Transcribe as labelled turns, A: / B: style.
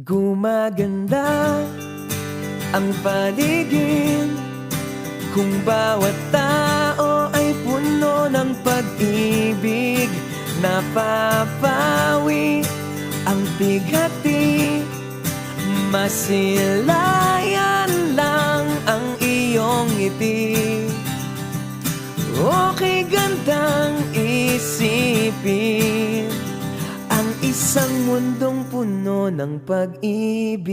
A: Gumaganda ang paligid kung bawat tao ay puno ng pag-ibig. Napapawi ang bighati, masilayan lang ang iyong ngiti. Okay gandang isipin ang isang mundong puno ng pag-ibig.